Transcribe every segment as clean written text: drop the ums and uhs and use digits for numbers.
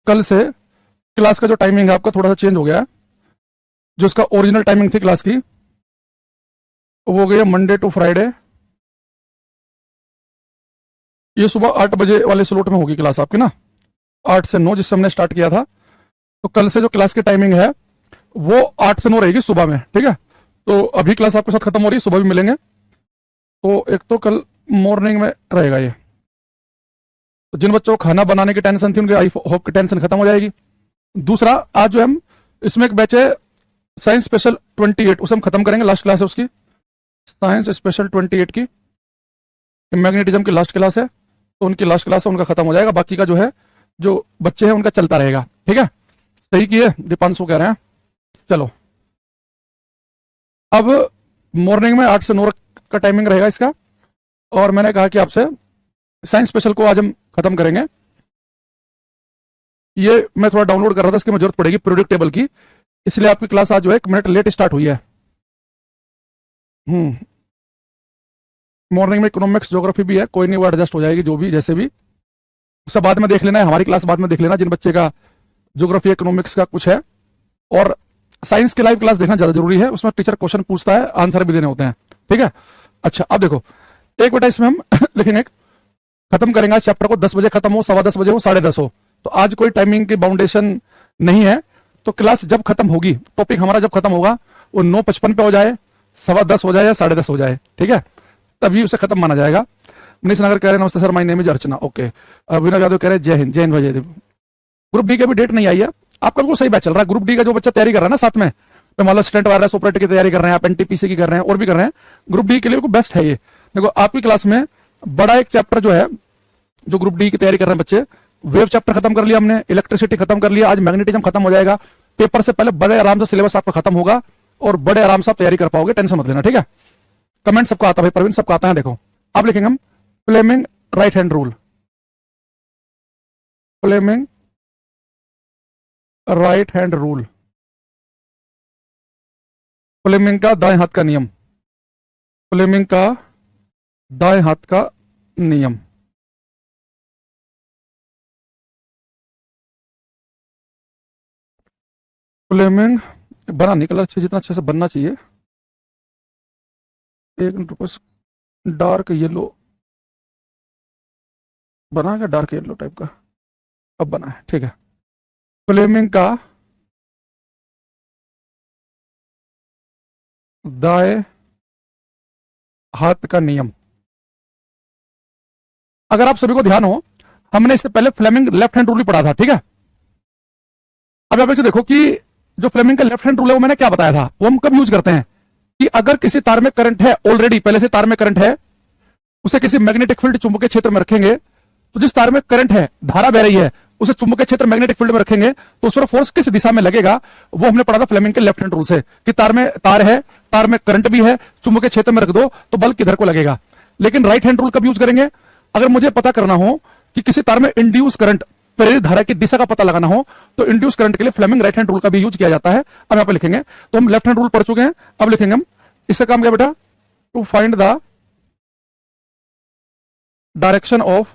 कल से क्लास का जो टाइमिंग है आपका थोड़ा सा चेंज हो गया है। जो इसका ओरिजिनल टाइमिंग थी क्लास की वो हो गई है मंडे टू फ्राइडे। ये सुबह 8 बजे वाले स्लॉट में होगी क्लास आपकी ना, 8 से 9 जिससे हमने स्टार्ट किया था। तो कल से जो क्लास की टाइमिंग है वो 8 से 9 रहेगी सुबह में, ठीक है। तो अभी क्लास आपके साथ खत्म हो रही है, सुबह भी मिलेंगे। तो एक तो कल मॉर्निंग में रहेगा ये। तो जिन बच्चों को खाना बनाने की टेंशन थी उनकी आई होप की टेंशन खत्म हो जाएगी। दूसरा, आज जो हम इसमें एक बैच है साइंस स्पेशल 28, उसे हम खत्म करेंगे, लास्ट क्लास है उसकी, साइंस स्पेशल 28 की मैग्नेटिज्म की लास्ट क्लास है। तो उनकी लास्ट क्लास है, उनका खत्म हो जाएगा। बाकी का जो है जो बच्चे हैं उनका चलता रहेगा, ठीक है। सही किए दीपांशु कह रहे हैं। चलो अब मॉर्निंग में 8 से 9 का टाइमिंग रहेगा इसका। और मैंने कहा कि आपसे साइंस स्पेशल को आज हम खत्म करेंगे। ये मैं थोड़ा डाउनलोड कर रहा था, इसकी मुझे जरूरत पड़ेगी प्रोडक्ट टेबल की, इसलिए आपकी क्लास आज जो है 1 मिनट लेट स्टार्ट हुई है। मॉर्निंग में इकोनॉमिक्स ज्योग्राफी भी है, कोई नहीं, वो एडजस्ट हो जाएगी जो भी जैसे भी, उसका बाद में देख लेना है, हमारी क्लास बाद में देख लेना जिन बच्चे का ज्योग्राफी इकोनॉमिक्स का कुछ है। और साइंस की लाइव क्लास देखना ज्यादा जरूरी है, उसमें टीचर क्वेश्चन पूछता है, आंसर भी देने होते हैं, ठीक है। अच्छा अब देखो, एक बेटा इसमें हम लिखेंगे, खत्म करेंगे इस चैप्टर को, 10 बजे खत्म हो, 10:15 बजे हो, 10:30 हो। तो आज कोई टाइमिंग की बाउंडेशन नहीं है। तो क्लास जब खत्म होगी, टॉपिक हमारा जब खत्म होगा वो 9:55 पे हो जाए, 10:15 हो जाए या 10:30 हो जाए, ठीक है, तभी उसे खत्म माना जाएगा। मनीष नगर कह रहे हैं नमस्ते sir, my name is Archana, okay. Abhinav Yadav कह रहे हैं जय हिंद, जय हिंद भाई, जय हिंद। ग्रुप डी की भी डेट नहीं आई है, आपका बिल्कुल सही बैच चल रहा है। ग्रुप डी का जो बच्चा तैयारी कर रहा है ना साथ में, मान लो स्टेंट वायरलेस ऑपरेटर की तैयारी कर रहे हैं आप, एनटीपीसी की कर रहे हैं और भी कर रहे हैं, ग्रुप डी के लिए बिल्कुल बेस्ट है ये। देखो आपकी क्लास में बड़ा एक चैप्टर जो है, जो ग्रुप डी की तैयारी कर रहे हैं बच्चे, वेव चैप्टर खत्म कर लिया हमने, इलेक्ट्रिसिटी खत्म कर लिया, आज मैग्नेटिज्म खत्म हो जाएगा। पेपर से पहले बड़े आराम से सिलेबस आपका खत्म होगा और बड़े आराम से आप तैयारी कर पाओगे, टेंशन मत लेना, ठीक है। कमेंट सबको आता है भाई, प्रवीण सबको आता है। देखो अब लिखेंगे हम Fleming right hand rule, Fleming right hand rule, Fleming का दाएं हाथ का नियम, फ्लेमिंग का दाएं हाथ का नियम। फ्लेमिंग बना निकला अच्छे, जितना अच्छे से बनना चाहिए। एक मिनट रुको, डार्क येलो बना क्या, डार्क येलो टाइप का अब बना है, ठीक है। फ्लेमिंग का दाएं हाथ का नियम। अगर आप सभी को ध्यान हो, हमने इससे पहले फ्लेमिंग लेफ्ट हैंड रूल ही पढ़ा था, ठीक है। अब आप देखो कि जो फ्लेमिंग का लेफ्ट हैंड रूल है वो मैंने क्या बताया था, वो हम कब यूज करते हैं कि अगर किसी तार में करंट है, ऑलरेडी पहले से तार में करंट है, उसे किसी मैग्नेटिक फील्ड चुंबकीय क्षेत्र में रखेंगे, तो जिस तार में करंट है, धारा बह रही है, उसे चुंबकीय क्षेत्र मैग्नेटिक फील्ड में रखेंगे तो उस पर फोर्स किस दिशा में लगेगा, वो हमने पढ़ा था फ्लेमिंग के लेफ्ट हैंड रूल से, कि तार में तार है, तार में करंट भी है, चुंबकीय क्षेत्र में रख दो तो बल किधर को लगेगा। लेकिन राइट हैंड रूल कब यूज करेंगे, अगर मुझे पता करना हो कि किसी तार में इंड्यूस करंट, प्रेरित धारा की दिशा का पता लगाना हो, तो इंड्यूस करंट के लिए फ्लेमिंग राइट हैंड रूल का भी यूज किया जाता है। अब यहां पे लिखेंगे, तो हम लेफ्ट हैंड रूल पढ़ चुके हैं, अब लिखेंगे हम इससे काम क्या बेटा, to find the direction of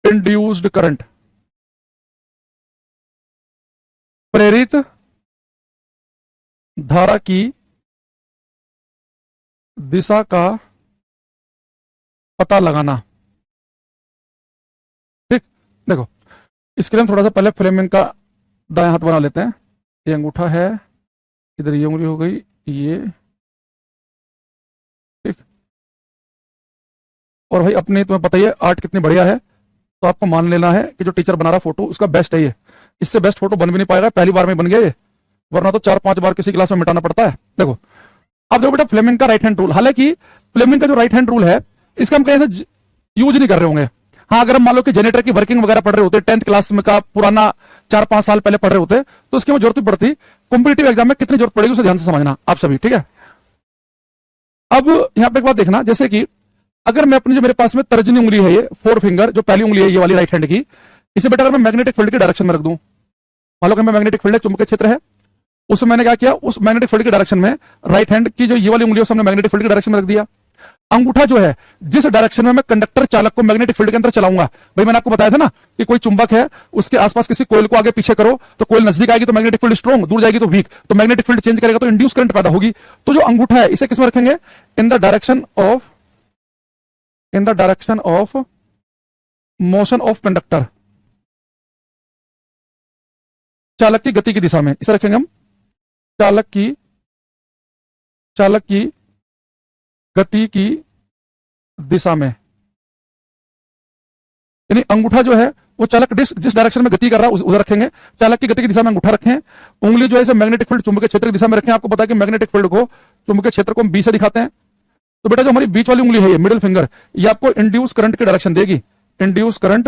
induced current, प्रेरित धारा की दिशा का पता लगाना, ठीक। देखो इसके लिए हम थोड़ा सा पहले फ्लेमिंग का दाएं हाथ बना लेते हैं। ये अंगूठा है, इधर ये उंगली हो गई, ये ठीक। और भाई अपने तुम्हें पता ही है आर्ट कितनी बढ़िया है, तो आपको मान लेना है कि जो टीचर बना रहा फोटो उसका बेस्ट है ये, इससे बेस्ट फोटो बन भी नहीं पाएगा, पहली बार में बन गया ये, वरना तो 4-5 बार किसी क्लास में मिटाना पड़ता है। देखो अब देखो बेटा, फ्लेमिंग का राइट हैंड रूल, हालांकि फ्लेमिंग का जो राइट हैंड रूल है इसका हम कहीं से यूज नहीं कर रहे होंगे। हाँ, अगर हम मान लो कि जनरेटर की वर्किंग वगैरह पढ़ रहे होते, 10th क्लास में का पुराना 4-5 साल पहले पढ़ रहे होते, तो उसकी जरूरत भी पड़ती। कॉम्पिटिटिव एग्जाम में कितनी जरूरत पड़ेगी उसे ध्यान से समझना आप सभी, ठीक है। अब यहां पे एक बात देखना, जैसे कि अगर मैं अपनी जो मेरे पास में तर्जनी उंगली है, ये 4 फिंगर जो पहली उंगली है ये वाली राइट हैंड की, इसे बेटा अगर मैं मैग्नेटिक फील्ड की डायरेक्शन में रख दूं, मान लो कि मैं मैग्नेटिक फील्ड है, चुंबकीय क्षेत्र है, उसमें मैंने क्या किया, उस मैग्नेटिक फील्ड की डायरेक्शन में राइट हैंड की जो ये वाली उंगली है मैंने मैग्नेटिक फील्ड की डायरेक्शन में रख दिया। अंगूठा जो है जिस डायरेक्शन में मैं कंडक्टर चालक को मैग्नेटिक फील्ड के अंदर चलाऊंगा, भाई मैंने आपको बताया था ना कि कोई चुंबक है, उसके आसपास किसी कोयल को आगे पीछे करो तो कोयल नजदीक आएगी तो मैग्नेटिक फील्ड स्ट्रॉन्ग, दूर जाएगी तो वीक, तो मैग्नेटिक फील्ड चेंज करेगा तो इंड्यूस करंट पैदा होगी। तो जो अंगूठा है इसे किसमें रखेंगे? In the direction of motion of conductor, चालक की गति की दिशा में इसे रखेंगे हम। चालक की गति की दिशा में, यानी अंगूठा जो है वो चालक जिस डायरेक्शन में गति कर रहा है उधर रखेंगे। चालक की गति की दिशा में अंगूठा रखें। उंगली जो है मैग्नेटिक फील्ड चुंबकीय क्षेत्र की दिशा में रखें। आपको पता है कि मैग्नेटिक फील्ड को, चुंबकीय क्षेत्र को हम बी से दिखाते हैं। तो बेटा जो हमारी बीच वाली उंगली है ये मिडिल फिंगर, ये आपको इंड्यूस करंट की डायरेक्शन देगी। इंड्यूस करंट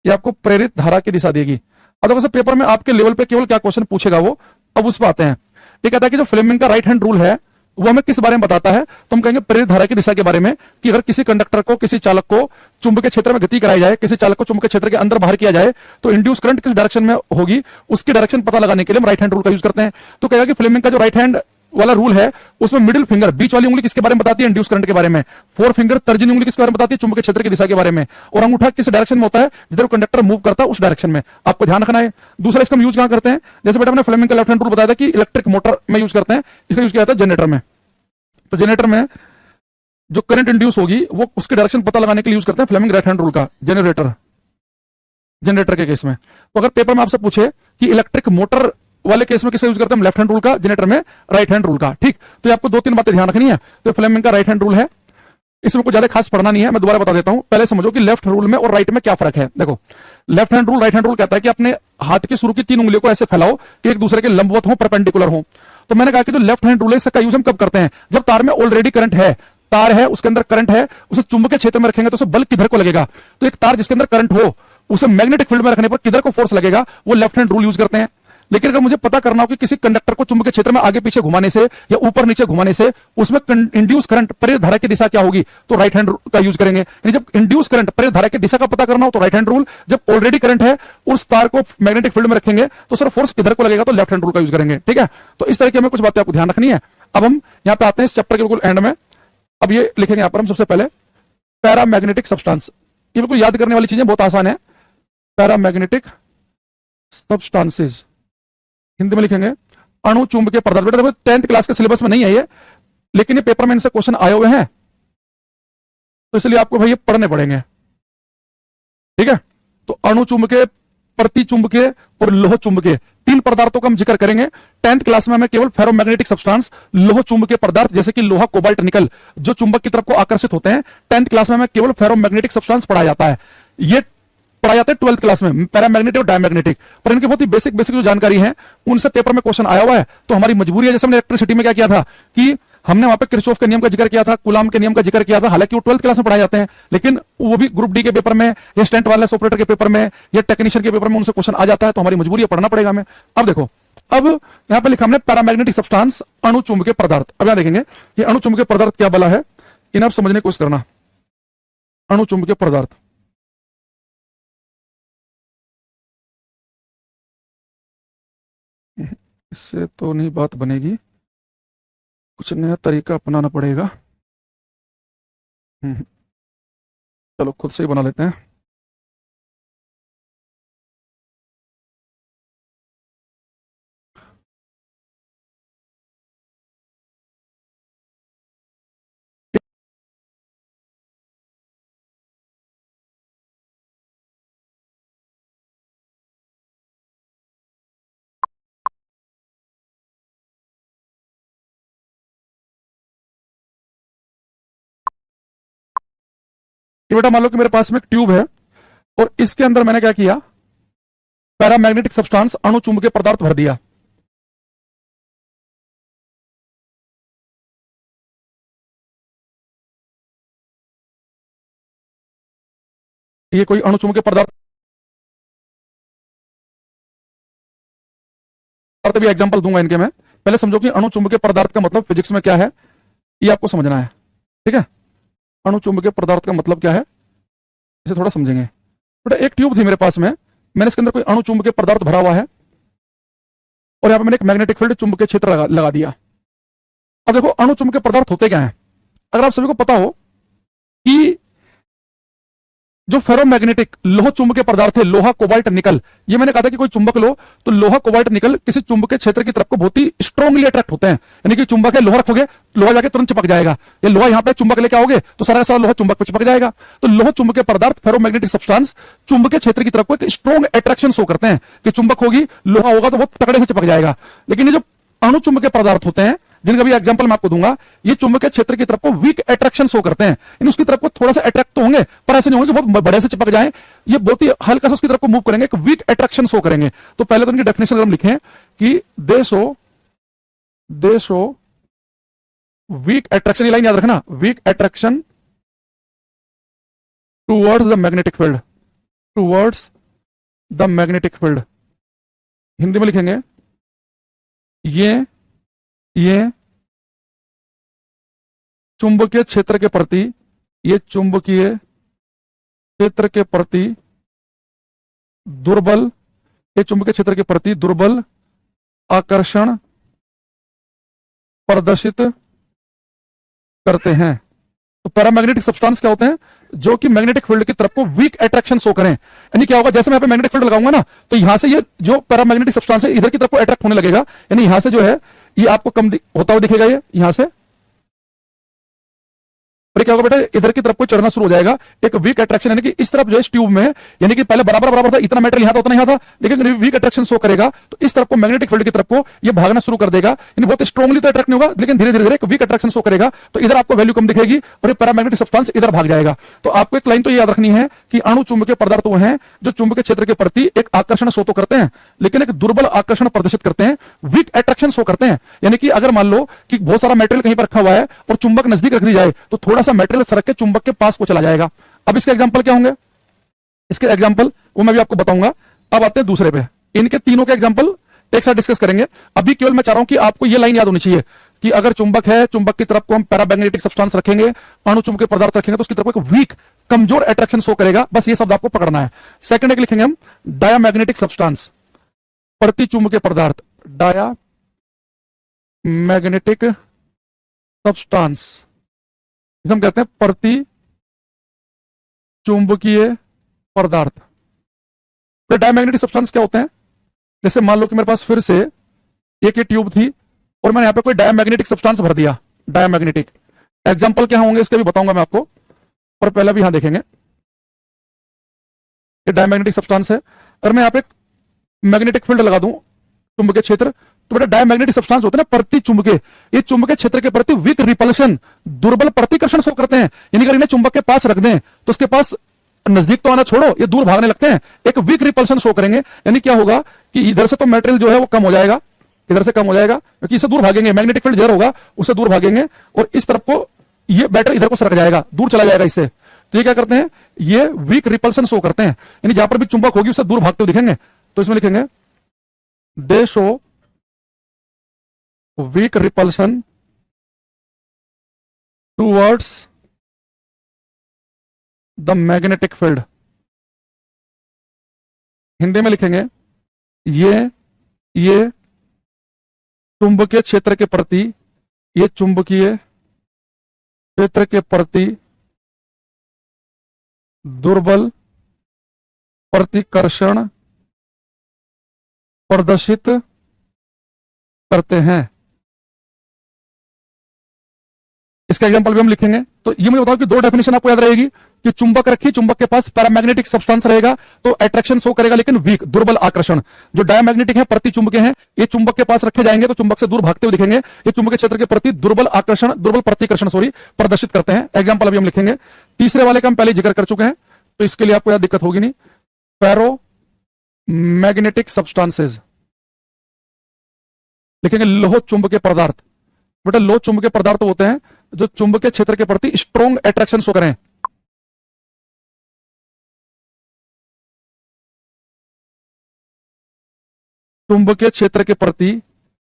ये आपको प्रेरित धारा की दिशा देगी। अब देखो पेपर में आपके लेवल पे केवल क्या क्वेश्चन पूछेगा वो, अब उस पर आते हैं। ये कहता है कि जो फ्लेमिंग का राइट हैंड रूल है वो हमें किस बारे में बताता है? तो हम कहेंगे प्रेरित धारा की दिशा के बारे में, कि अगर किसी कंडक्टर को, किसी चालक को चुंबकीय क्षेत्र में गति कराई जाए, किसी चालक को चुंबकीय क्षेत्र के अंदर बाहर किया जाए तो इंड्यूस करंट किस डायरेक्शन में होगी, उसकी डायरेक्शन पता लगाने के लिए हम राइट हैंड रूल का यूज करते हैं। तो कहेगा कि फ्लेमिंग का जो राइट हैंड वाला रूल है उसमें मिडिल फिंगर, बीच वाली उंगली किसके बारे में बताती है? इंड्यूस करंट के बारे में। फोर फिंगर, तर्जनी उंगली किसके बारे में बताती है? चुंबकीय क्षेत्र की दिशा के बारे में। और अंगूठा किस डायरेक्शन में होता है? जिधर कंडक्टर मूव करता है उस डायरेक्शन में। आपको ध्यान रखना है। दूसरा इसका हम यूज कहां करते हैं? जैसे बेटा मैंने फ्लेमिंग का लेफ्ट हैंड रूल बताया था कि इलेक्ट्रिक मोटर में यूज करते हैं, इसका यूज किया जाता है जनरेटर में। तो जनरेटर में जो करंट इंड्यूस होगी वो उसकी डायरेक्शन पता लगाने के लिए यूज करते हैं फ्लेमिंग राइट हैंड रूल का, जनरेटर के केस में। तो अगर पेपर में आपसे पूछे कि इलेक्ट्रिक मोटर वाले केस में किसका यूज करते हैं? लेफ्ट हैंड रूल का, जनरेटर में राइट हैंड रूल का। ठीक, तो आपको दो तीन बातें ध्यान रखनी है। तो फ्लेमिंग का राइट हैंड रूल है, इसमें कुछ ज्यादा खास पढ़ना नहीं है, मैं दोबारा बता देता हूं। पहले समझो कि लेफ्ट रूल में और राइट में क्या फर्क है। देखो left hand rule, right hand rule कहता है कि अपने हाथ के शुरू की तीन उंगलियों को ऐसे फैलाओ कि एक दूसरे के लंबवत हो, परपेंडिकुलर हो। तो मैंने कहा कि जो लेफ्ट हैंड रूल है इसका यूज हम कब करते हैं? जब तार में ऑलरेडी करंट है, तार है उसके अंदर करंट है, उसे चुंबकीय क्षेत्र में रखेंगे तो उसे बल किधर को लगेगा? तो एक तार जिसके अंदर करंट हो उसे मैग्नेटिक फील्ड में रखने पर किधर को फोर्स लगेगा, वो लेफ्ट हैंड रूल यूज करते हैं। लेकिन अगर मुझे पता करना हो कि किसी कंडक्टर को चुंबकीय क्षेत्र में आगे पीछे घुमाने से या ऊपर नीचे घुमाने से उसमें इंड्यूस करंट, प्रेरित धारा की दिशा क्या होगी, तो राइट हैंड का यूज करेंगे। यानी जब इंड्यूस करंट, प्रेरित धारा की दिशा का पता करना हो तो राइट हैंड रूल, जब ऑलरेडी करंट है उस तार को मैग्नेटिक फील्ड में रखेंगे तो सर फोर्स किधर को लगेगा, तो लेफ्ट हैंड रूल का यूज करेंगे। ठीक है, तो इस तरह की हमें कुछ बातें आपको ध्यान रखनी है। अब हम यहाँ पे आते हैं इस चैप्टर के बिल्कुल एंड में। अब ये लिखेंगे यहाँ पर हम सबसे पहले पैरामैग्नेटिक सब्सटेंस। ये बिल्कुल याद करने वाली चीजें, बहुत आसान है। पैरामैग्नेटिक सब्सटेंसेस हिंदी में लिखेंगे अणु चुंबकीय पदार्थ। बेटा 10th क्लास के सिलेबस में नहीं है ये, लेकिन ये पेपर में इनसे क्वेश्चन आए हुए हैं तो इसलिए आपको भाई ये पढ़ने पड़ेंगे। ठीक है, तो अणु चुंबकीय, प्रति चुंबकीय और लोह चुंबकीय, तीन पदार्थों का हम जिक्र करेंगे। 10th क्लास में हमें केवल फेरोमैग्नेटिक सब्सटेंस, लोह चुंबकीय पदार्थ जैसे कि लोहा, कोबाल्ट, निकल जो चुंबक की तरफ को आकर्षित होते हैं, 10th क्लास में हमें केवल फेरोमैग्नेटिक सब्सटेंस पढ़ाया जाता है। ये पढ़ाया जाता है 12th क्लास में, पैरामैग्नेटिक और डायमैग्नेटिक। पर इनकी बहुत ही बेसिक जो जानकारी है उनसे पेपर में क्वेश्चन आया हुआ है। तो हमारी मजबूरी है, जैसे हमने इलेक्ट्रिसिटी में क्या किया था कि हमने वहां पे किरचॉफ के नियम का जिक्र किया था, कूलाम के नियम का जिक्र किया था। हालांकि वो 12th क्लास में पढ़ाए जाते हैं, लेकिन वो भी ग्रुप डी के पेपर में या स्टेंट वायरलेस ऑपरेटर के पेपर में या टेक्नीशियन के पेपर में उनसे क्वेश्चन आ जाता है। तो हमारी मजबूरी है, पढ़ना पड़ेगा हमें। अब देखो, अब यहां पे लिखा हमने पैरामैग्नेटिक सब्सटेंस, अणु चुंबकीय पदार्थ। अब यहां देखेंगे ये अणु चुंबकीय पदार्थ क्या बला है, इन्हें आप समझने की कोशिश करना। अणु चुंबकीय पदार्थ, इससे तो नहीं बात बनेगी, कुछ नया तरीका अपनाना पड़ेगा। चलो खुद से ही बना लेते हैं। ये बेटा मान लो कि मेरे पास में एक ट्यूब है और इसके अंदर मैंने क्या किया, पैरामैग्नेटिक सब्सटेंस, अणु चुंबकीय पदार्थ भर दिया। ये कोई अणु चुंबकीय पदार्थ भी एग्जांपल दूंगा इनके मैं। पहले समझो कि अणु चुंबकीय पदार्थ का मतलब फिजिक्स में क्या है, ये आपको समझना है। ठीक है, अणु चुंबकीय पदार्थ का मतलब क्या है इसे थोड़ा समझेंगे। बेटा एक ट्यूब थी मेरे पास में, मैंने इसके अंदर कोई अणु चुंबकीय पदार्थ भरा हुआ है और यहां पे मैंने एक मैग्नेटिक फील्ड, चुंबकीय क्षेत्र लगा दिया। अब देखो अणु चुंबकीय पदार्थ होते क्या है, अगर आप सभी को पता हो कि जो फेरोमैग्नेटिक लोह चुंबकीय पदार्थ है, लोहा कोबाल्ट निकल, ये मैंने कहा था कि कोई चुंबक लो तो लोहा कोबाल्ट निकल किसी चुंबकीय क्षेत्र की तरफ को बहुत ही स्ट्रांगली अट्रैक्ट होते हैं। यानी कि चुंबक है, लोहा रखोगे, लोहा जाके तुरंत चिपक जाएगा। ये लोहा यहां पे चुंबक लेके आओगे तो सारा का सारा लोहा चुंबक पर चिपक जाएगा। तो लोह चुंबकीय पदार्थ फेरोमैग्नेटिक सब्सटेंस चुंबकीय क्षेत्र की तरफ को एक स्ट्रॉन्ग अट्रैक्शन शो करते हैं कि चुंबक होगी, लोहा होगा तो बहुत तगड़े से चिपक जाएगा। लेकिन ये जो अणु चुंबकीय पदार्थ होते हैं, जिनका भी एग्जांपल मैं आपको दूंगा, ये चुंबकीय क्षेत्र की तरफ को वीक अट्रैक्शन शो करते हैं। इन उसकी तरफ को थोड़ा सा अट्रैक्ट तो होंगे, पर ऐसे नहीं होंगे कि बहुत बड़े से चिपक जाएं। ये बहुत ही हल्का सा उसकी तरफ को मूव करेंगे, एक वीक अट्रैक्शन शो करेंगे। तो पहले तो इनकी डेफिनेशन हम लिखें कि दे शो वीक अट्रैक्शन, ये लाइन याद रखना, weak attraction towards the magnetic field, towards the magnetic field. Hindi में लिखेंगे ये चुंबकीय क्षेत्र के प्रति, ये चुंबकीय क्षेत्र के प्रति दुर्बल, ये चुंबकीय क्षेत्र के प्रति दुर्बल आकर्षण प्रदर्शित करते हैं। तो पैरामैग्नेटिक सब्सटेंस क्या होते हैं? जो कि मैग्नेटिक फील्ड की तरफ को वीक अट्रैक्शन शो करें। यानी क्या होगा, जैसे मैं यहाँ पे मैग्नेटिक फील्ड लगाऊंगा ना, तो यहां से ये जो पैरामैग्नेटिक सब्सटेंस है इधर की तरफ को अट्रैक्ट होने लगेगा। यानी यहां से जो है ये आपको कम होता हुआ दिखेगा, ये यहां से, और क्या होगा बेटा, इधर की तरफ को चढ़ना शुरू हो जाएगा, एक वीक अट्रैक्शन। यानी कि इस तरफ जो है ट्यूब में, यानी कि पहले बराबर बराबर था, इतना मेटेरियल यहां था उतना यहां था, लेकिन वीक अट्रैक्शन शो करेगा तो इस तरफ को मैग्नेटिक फील्ड की तरफ को ये भागना शुरू कर देगा। यानी बहुत स्ट्रांगली तो अट्रैक्ट नहीं होगा, लेकिन धीरे धीरे एक वीक अट्रैक्शन शो करेगा, तो इधर आपको वैल्यू कम दिखेगी और ये पैरामैग्नेटिक सब्सटेंस इधर भाग जाएगा। तो आपको एक लाइन तो याद रखनी है कि अणु चुंबकीय पदार्थ वो हैं जो चुंबकीय क्षेत्र के प्रति एक आकर्षण शो तो करते हैं, लेकिन एक दुर्बल आकर्षण प्रदर्शित करते हैं, वीक अट्रैक्शन शो करते हैं। यानी कि अगर मान लो कि बहुत सारा मेटेरियल कहीं पर रखा हुआ है और चुंबक नजदीक रख दी जाए तो थोड़ा सा मेटेरियल सरक के चुंबक के पास को चला जाएगा। अब इसके एग्जांपल क्या होंगे, इसके एग्जांपल वो मैं भी आपको बताऊंगा। अब आते हैं दूसरे पे, इनके तीनों के एग्जांपल एक साथ डिस्कस करेंगे। अभी केवल मैं चाह रहा हूं कि आपको ये लाइन याद होनी चाहिए कि अगर चुंबक है, चुंबक की तरफ को हम पैरामैग्नेटिक सब्सटेंस रखेंगे, अणु चुंबकीय पदार्थ रखेंगे, तो उसकी तरफ एक वीक कमजोर अट्रैक्शन शो करेगा। बस ये शब्द आपको पकड़ना है। सेकंड एक लिखेंगे हम डायामैग्नेटिक सब्सटेंस, प्रति चुंबकीय पदार्थ, डायामैग्नेटिक सब्सटेंस हम कहते हैं प्रति चुंबकीय पदार्थ। तो डायमैग्नेटिक सब्सटेंस क्या होते हैं? जैसे मान लो कि मेरे पास फिर से एक ये ट्यूब थी और मैंने यहां पे कोई डायमैग्नेटिक सब्सटेंस भर दिया। डायमैग्नेटिक एग्जांपल क्या होंगे इसके भी बताऊंगा मैं आपको, और पहले भी यहां देखेंगे। ये डायमैग्नेटिक सब्सटेंस है, अगर मैं यहां पे मैग्नेटिक फील्ड लगा दूं, चुंबकीय क्षेत्र, तो बेटा डायमैग्नेटिक सब्सटेंस होते हैं ना प्रति चुंबकीय, ये चुंबकीय क्षेत्र के प्रति वीक रिपल्शन, दुर्बल प्रतिकर्षण शो करते हैं। यानी अगर इन्हें चुंबक के पास रख दें तो उसके पास नजदीक तो आना छोड़ो, ये दूर भागने लगते हैं, एक वीक रिपल्शन शो करेंगे। यानी क्या होगा कि इधर से तो मेटेरियल जो है वो कम हो जाएगा, इधर से कम हो जाएगा क्योंकि इससे दूर भागेंगे, मैग्नेटिक फील्ड इधर होगा उससे दूर भागेंगे, और इस तरफ को ये बैटरी इधर को सरक जाएगा, दूर चला जाएगा इससे। तो ये क्या करते हैं, ये वीक रिपल्शन शो करते हैं। यानी जहां पर भी चुंबक होगी उससे दूर भागते हुए दिखेंगे। तो इसमें लिखेंगे they show weak repulsion towards the magnetic field. Hindi में लिखेंगे ये चुंबकीय क्षेत्र के प्रति, ये चुंबकीय क्षेत्र के प्रति दुर्बल प्रतिकर्षण प्रदर्शित करते हैं। इसका एग्जांपल भी हम लिखेंगे। तो ये मुझे बताओ कि दो डेफिनेशन आपको याद रहेगी कि चुंबक रखी, चुंबक के पास पैरामैग्नेटिक सब्सटेंस रहेगा तो अट्रैक्शन शो करेगा, लेकिन वीक, दुर्बल आकर्षण। जो डायमैग्नेटिक है, प्रति चुंबकीय है, ये चुंबक के पास रखे जाएंगे तो चुंबक से दूर भागते हुए दिखेंगे। ये चुंबकीय क्षेत्र के प्रति दुर्बल आकर्षण, दुर्बल प्रतिकर्षण प्रदर्शित करते हैं। एग्जाम्पल अभी हम लिखेंगे। तीसरे वाले का हम पहले जिक्र कर चुके हैं, तो इसके लिए आपको यहां दिक्कत होगी नहीं। पैरोमैग्नेटिक सब्सटेंसेज लिखेंगे, लोह चुंबकीय पदार्थ। बेटा लोह चुंबकीय पदार्थ होते हैं जो चुंबकीय क्षेत्र के प्रति स्ट्रॉन्ग अट्रैक्शन शो करें। चुंबकीय क्षेत्र के प्रति,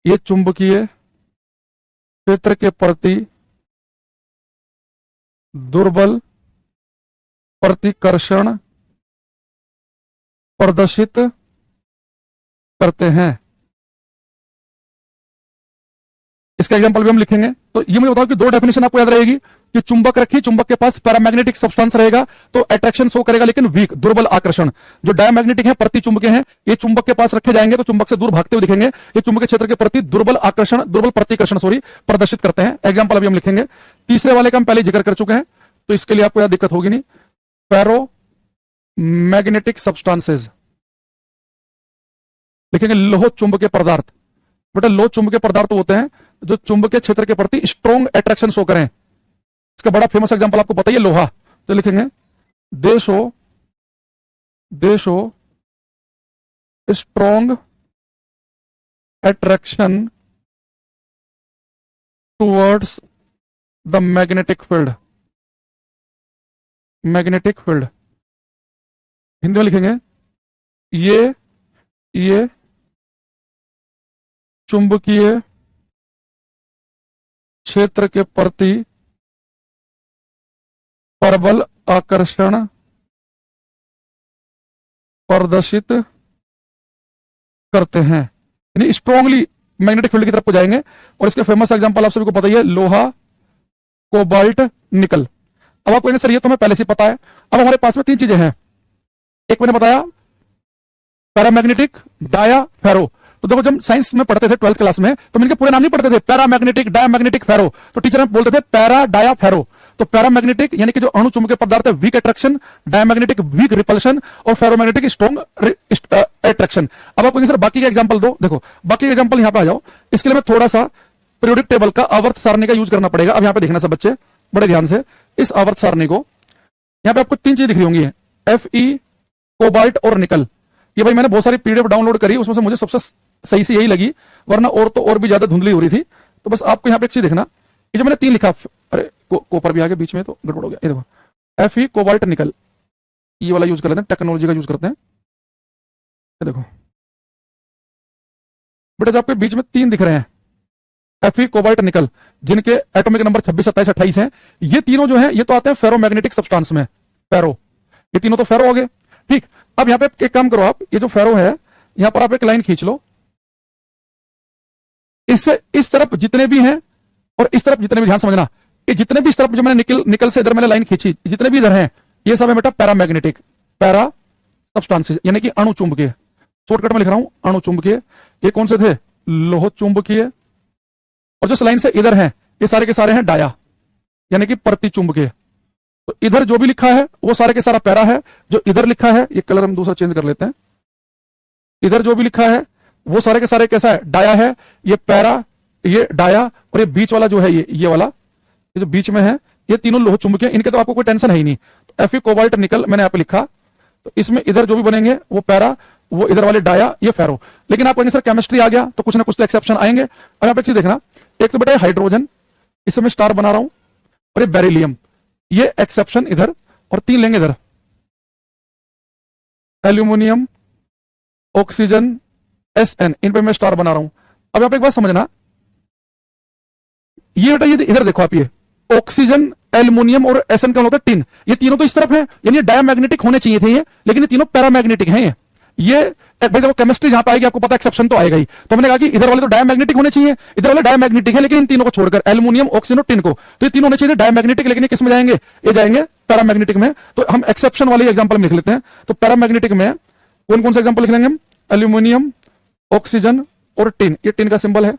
ये चुंबकीय क्षेत्र के प्रति दुर्बल प्रतिकर्षण प्रदर्शित करते हैं। इसका एग्जांपल भी हम लिखेंगे। तो ये मुझे बताओ कि दो डेफिनेशन आपको याद रहेगी कि चुंबक रखी, चुंबक के पास पैरामैग्नेटिक सब्सटेंस रहेगा तो अट्रैक्शन शो करेगा, लेकिन वीक, दुर्बल आकर्षण। जो डायमैग्नेटिक है, प्रति चुंबकीय हैं, ये चुंबक के पास रखे जाएंगे तो चुंबक से दूर भागते हुए दिखेंगे। ये चुंबकीय क्षेत्र के प्रति दुर्बल आकर्षण, दुर्बल प्रतिकर्षण प्रदर्शित करते हैं। एग्जाम्पल अभी हम लिखेंगे। तीसरे वाले का हम पहले जिक्र कर चुके हैं, तो इसके लिए आपको यहां दिक्कत होगी नहीं। पैरो मैग्नेटिक सब्सटेंसेज लिखेंगे। लोह चुंबकीय पदार्थ, बेटा लोह चुंबकीय पदार्थ होते हैं जो चुंबकीय क्षेत्र के प्रति स्ट्रॉन्ग अट्रैक्शन शो करें। इसका बड़ा फेमस एग्जांपल आपको पता ही है, लोहा। तो लिखेंगे they show strong attraction towards the magnetic field. Magnetic field Hindi में लिखेंगे, ये चुंबकीय क्षेत्र के प्रति प्रबल आकर्षण प्रदर्शित करते हैं, यानी स्ट्रांगली मैग्नेटिक फील्ड की तरफ को जाएंगे। और इसके फेमस एग्जांपल आप सभी को पता ही है, लोहा, कोबाल्ट, निकल। अब आपको कहेंगे सर ये तो हमें पहले से पता है। अब हमारे पास में तीन चीजें हैं। एक मैंने बताया पैरामैग्नेटिक, डाया, फेरो। तो देखो जब साइंस में पढ़ते थे 12th क्लास में, तो इनके पूरे नाम नहीं पढ़ते थे, पैरामैग्नेटिक, डायमैग्नेटिक, फेरो। तो टीचर हमें बोलते थे पैरा, डाया, फेरो। तो पैरामैग्नेटिक यानी कि जो अणु चुंबकीय पदार्थ है, weak attraction, diamagnetic weak repulsion, और फेरोमैग्नेटिक स्ट्रॉन्ग अट्रैक्शन। अब आपको सर बाकी के एग्जांपल दो। देखो बाकी के एग्जांपल यहां पे आ जाओ। इसके लिए मैं थोड़ा सा पीरियोडिक टेबल का आवर्त सारणी का यूज करना पड़ेगा। अब यहां पे देखना सब बच्चे बड़े ध्यान से इस आवर्त सारणी को। यहां पे आपको तीन चीजें दिख रही होंगी, Fe, कोबाल्ट और निकल। ये भाई मैंने बहुत सारी पीडीएफ डाउनलोड करी, उसमें से मुझे सबसे सही से यही लगी, वरना और तो और भी ज्यादा धुंधली हो रही थी। तो बस आपको यहां पे एक चीज देखना, ये जो मैंने तीन लिखा, अरे कोपर भी आ गया बीच में तो गड़बड़ हो गया। ये देखो Fe, कोबाल्ट, निकल, ये वाला यूज कर लेते हैं, टेक्नोलॉजी का यूज करते हैं। ये देखो बेटा जो आपके बीच में तीन दिख रहे हैं, Fe, कोबाल्ट, निकल, जिनके एटॉमिक नंबर 26, 27, 28 हैं, ये तीनों जो हैं ये तो आते हैं फेरोमैग्नेटिक सब्सटेंस में, फेरो। ये तीनों तो फेरो हो गए, ठीक। अब यहां पे एक काम करो आप, ये जो फेरो है यहां पर आप एक लाइन खींच लो। इससे इस तरफ जितने भी हैं और इस तरफ जितने भी, ध्यान समझना, ये जितने भी इस तरफ जो मैंने निकल से इधर मैंने लाइन खींची, जितने भी इधर हैं ये सब है बेटा पैरामैग्नेटिक, पैरा सब्सटेंसेस, यानी कि अणु चुंबकीय। शॉर्टकट में लिख रहा हूं, अणु चुंबकीय। ये कौन से थे? लोह चुंबकीय। और जो लाइन से इधर हैं ये सारे के सारे हैं डाया, यानी कि प्रति चुंबकीय। तो इधर जो भी लिखा है वो सारे के सारा पैरा है। जो इधर लिखा है, ये कलर हम दूसरा चेंज कर लेते हैं, इधर जो भी लिखा है वो सारे के सारे कैसा है? डाया है। ये पैरा, ये डाया, और ये बीच वाला जो है ये वाला, ये जो बीच में है, ये तीनों लोह चुंबकीय। इनके तो आपको कोई टेंशन है ही नहीं। तो Fe, कोबाल्ट, निकल मैंने यहाँ पे लिखा। तो इसमें इधर जो भी बनेंगे वो पैरा, वो इधर वाले डाया, ये फेरो। लेकिन आप कहेंगे सर केमिस्ट्री आ गया तो कुछ ना कुछ तो एक्सेप्शन आएंगे। अब यहाँ पे चीज देखना, एक तो बेटा हाइड्रोजन, इसमें मैं स्टार बना रहा हूं, और ये बेरिलियम, ये एक्सेप्शन इधर, और तीन लेंगे इधर, एल्यूमिनियम, ऑक्सीजन, Sn, इन पे मैं स्टार बना रहा हूं। अब आप एक बात समझना, ये बेटा ये इधर देखो आप, ये ऑक्सीजन, एल्युमिनियम और Sn का होता है टिन। ये तीनों तो इस तरफ है, यानी डायमैग्नेटिक होने चाहिए थे ये, लेकिन ये तीनों पैरामैग्नेटिक हैं। ये भाई देखो केमिस्ट्री जहां पे आएगी आपको पता एक्सेप्शन तो आएगा ही। तो हमने कहा कि इधर वाले तो डायमैग्नेटिक होने चाहिए, इधर वाले डायमैग्नेटिक है, लेकिन इन तीनों को छोड़कर एल्युमिनियम, ऑक्सीजन और टिन को, तो ये तीनों होने चाहिए डायमैग्नेटिक, लेकिन ये किस में जाएंगे? ये जाएंगे पैरामैग्नेटिक में। तो हम एक्सेप्शन वाले एग्जाम्पल में लिख लेते हैं। तो पैरामैग्नेटिक में कौन कौन सा एग्जाम्पल लिख लेंगे हम? एल्यूमिनियम, ऑक्सीजन और टिन, ये टिन का सिंबल है,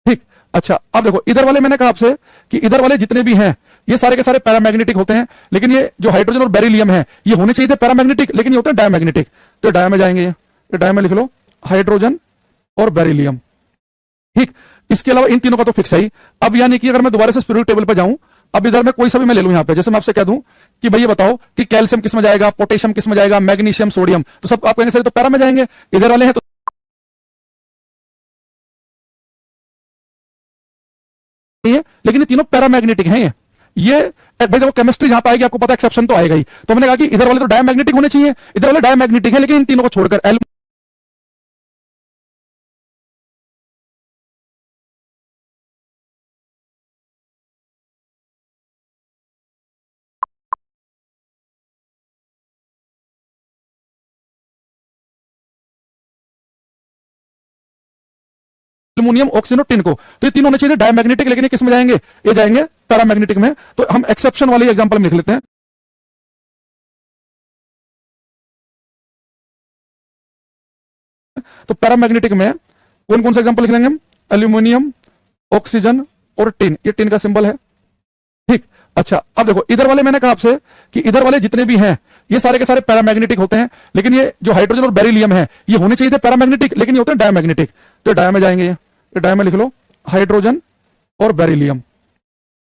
ठीक। अच्छा अब देखो इधर वाले, मैंने कहा आपसे कि इधर वाले जितने भी हैं ये सारे के सारे पैरामैग्नेटिक होते हैं, लेकिन ये जो हाइड्रोजन और बेरिलियम है ये होने चाहिए थे पैरामैग्नेटिक, लेकिन ये होते हैं डायमैग्नेटिक। तो डाया में जाएंगे, ये डाया में लिख लो, हाइड्रोजन और बेरिलियम, ठीक। इसके अलावा इन तीनों का तो फिक्स है ही। अब यानी कि अगर मैं दोबारा से पीरियोडिक टेबल पर जाऊं, अब इधर मैं कोई सा भी मैं ले लूं यहां पे, जैसे मैं आपसे कह दूं कि भाई ये बताओ कि कैल्शियम किस में जाएगा, पोटेशियम किस में जाएगा, मैग्नीशियम, सोडियम, तो सब आप कहेंगे सर तो पैरा में जाएंगे। इधर वाले हैं तो लेकिन ये तीनों पैरामैग्नेटिक हैं। ये भाई देखो केमिस्ट्री जहां पाएगी आपको पता एक्सेप्शन तो आएगा ही। तो हमने कहा कि इधर वाले तो डायमैग्नेटिक होने चाहिए, इधर वाले डायमैग्नेटिक है, लेकिन इन तीनों को छोड़कर एल्यूमिनियम, ऑक्सीजन और टिन को। तो ये तीनों होने चाहिए डायमैग्नेटिक, लेकिन ये किस में जाएंगे? ये जाएंगे पैरामैग्नेटिक में। तो हम एक्सेप्शन वाले एग्जांपल में लिख लेते हैं। तो पैरामैग्नेटिक में कौन कौन सा एग्जांपल लिख लेंगे हम? एल्यूमिनियम, ऑक्सीजन और टिन। ये टिन का सिंबल है, ठीक। अच्छा, अब देखो इधर वाले, मैंने कहा आपसे कि इधर वाले जितने भी हैं ये सारे के सारे पैरामैग्नेटिक होते हैं, लेकिन ये जो हाइड्रोजन और बेरिलियम है ये होने चाहिए थे पैरामैग्नेटिक, लेकिन ये होते हैं डायमैग्नेटिक। तो डाय में जाएंगे, ये डाय में लिख लो, हाइड्रोजन और बेरिलियम,